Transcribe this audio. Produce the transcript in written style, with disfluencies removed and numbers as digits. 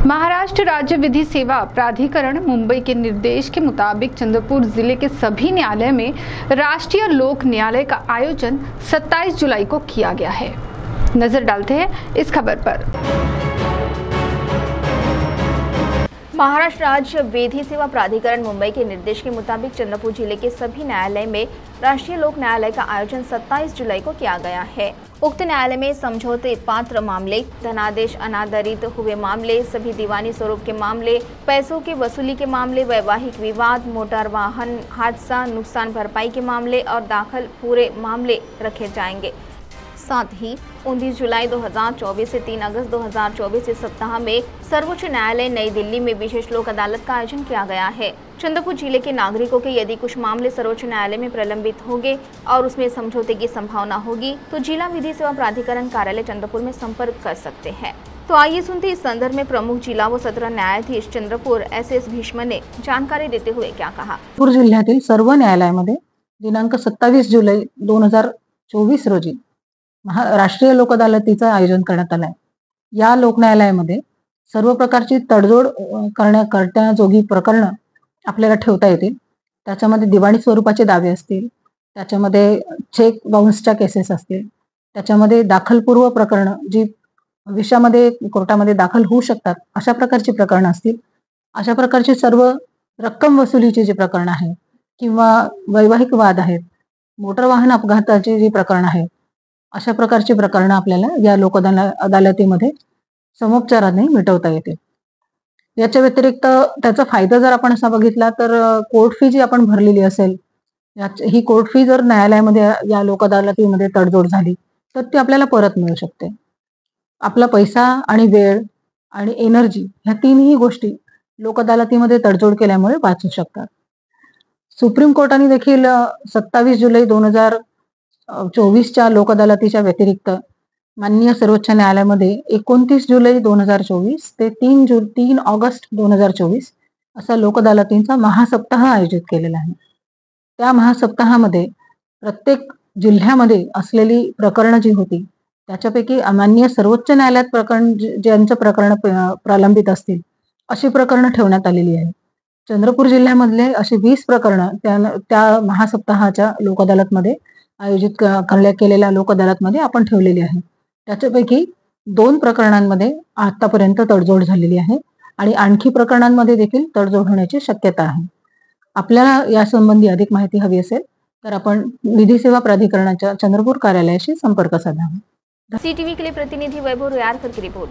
महाराष्ट्र राज्य विधि सेवा प्राधिकरण मुंबई के निर्देश के मुताबिक चंद्रपुर जिले के सभी न्यायालय में राष्ट्रीय लोक न्यायालय का आयोजन 27 जुलाई को किया गया है। नजर डालते हैं इस खबर पर। महाराष्ट्र राज्य विधि सेवा प्राधिकरण मुंबई के निर्देश के मुताबिक चंद्रपुर जिले के सभी न्यायालय में राष्ट्रीय लोक न्यायालय का आयोजन 27 जुलाई को किया गया है। उक्त न्यायालय में समझौते पात्र मामले, धनादेश अनादरित हुए मामले, सभी दीवानी स्वरूप के मामले, पैसों की वसूली के मामले, वैवाहिक विवाद, मोटर वाहन हादसा, नुकसान भरपाई के मामले और दाखिल पूरे मामले रखे जाएंगे। साथ ही 19 जुलाई 2024 से 3 अगस्त 2024 इस सप्ताह में सर्वोच्च न्यायालय नई दिल्ली में विशेष लोक अदालत का आयोजन किया गया है। चंद्रपुर जिले के नागरिकों के यदि कुछ मामले सर्वोच्च न्यायालय में प्रलंबित होंगे और उसमें समझौते की संभावना होगी तो जिला विधि सेवा प्राधिकरण कार्यालय चंद्रपुर में संपर्क कर सकते हैं। तो आइए सुनते इस संदर्भ में प्रमुख जिला व सत्र न्यायाधीश चंद्रपुर SS भीष्म ने जानकारी देते हुए क्या कहा। चंद्रपूर जिल्ह्यातील सर्व न्यायालयामध्ये दिनांक 27 जुलै 2024 रोजी राष्ट्रीय लोक अदालतीचं आयोजन करण्यात आलं आहे। या लोक न्यायालयामध्ये सर्व प्रकारची तडजोड करण्याजोगी प्रकरणं आपल्याला ठेवता येतील। त्याच्यामध्ये दिवाणी स्वरूपाचे दावे असतील, त्याच्यामध्ये चेक बाउन्सच्या केसेस असतील, त्याच्यामध्ये दाखलपूर्व प्रकरणं जी भविष्यामध्ये कोर्टामध्ये दाखल होऊ शकतात अशा प्रकारची प्रकरणं असतील। अशा प्रकारची सर्व रक्कम वसुलीची जी प्रकरणं आहेत किंवा वैवाहिक वाद आहेत, मोटर वाहन अपघाताची जी प्रकरणं आहेत, अशा प्रकारची प्रकरणं आपल्याला या लोक अदालतीमध्ये समोपचाराने मिटवता येतील। याच्या व्यतिरिक्त त्याचा फायदा जर आपण असा बघितला तर कोर्ट फी जी आपण भरलेली असेल, ही कोर्ट फी जर न्यायालयामध्ये या लोक अदालतीमध्ये तडजोड झाली तर ती आपल्याला परत मिळू शकते। आपला पैसा आणि वेळ आणि एनर्जी ह्या तीनही गोष्टी लोक अदालतीमध्ये तडजोड केल्यामुळे वाचू शकतात। सुप्रीम कोर्टाने देखील 27 जुलै 2024च्या लोक अदालतीच्या व्यतिरिक्त माननीय सर्वोच्च न्यायालयामध्ये 29 जुलै 2024 ते 3 ऑगस्ट 2024 असा लोक अदालतींचा महासप्ताह आयोजित केलेला आहे। त्या महासप्ताहामध्ये प्रत्येक जिल्ह्यामध्ये असलेली प्रकरणं जी होती त्याच्यापैकी माननीय सर्वोच्च न्यायालयात ज्यांचं प्रकरण प्रलंबित असतील अशी प्रकरणं ठेवण्यात आलेली आहे। चंद्रपूर जिल्ह्यामधले अशी 20 प्रकरणं त्या महासप्ताहाच्या लोक अदालतमध्ये आयोजित केलेल्या लोक अदालतमध्ये आपण ठेवलेली आहे। त्याच्यापैकी 2 प्रकरणांमध्ये आतापर्यंत तडजोड झालेली आहे आणि आणखी प्रकरणांमध्ये देखील तडजोड होण्याची शक्यता आहे। आपल्याला या संबंधी अधिक माहिती हवी असेल तर आपण विधी सेवा प्राधिकरणाच्या चंद्रपूर कार्यालयाशी संपर्क साधावा। CTV के लिए प्रतिनिधि वैभव रोयारकर की रिपोर्ट।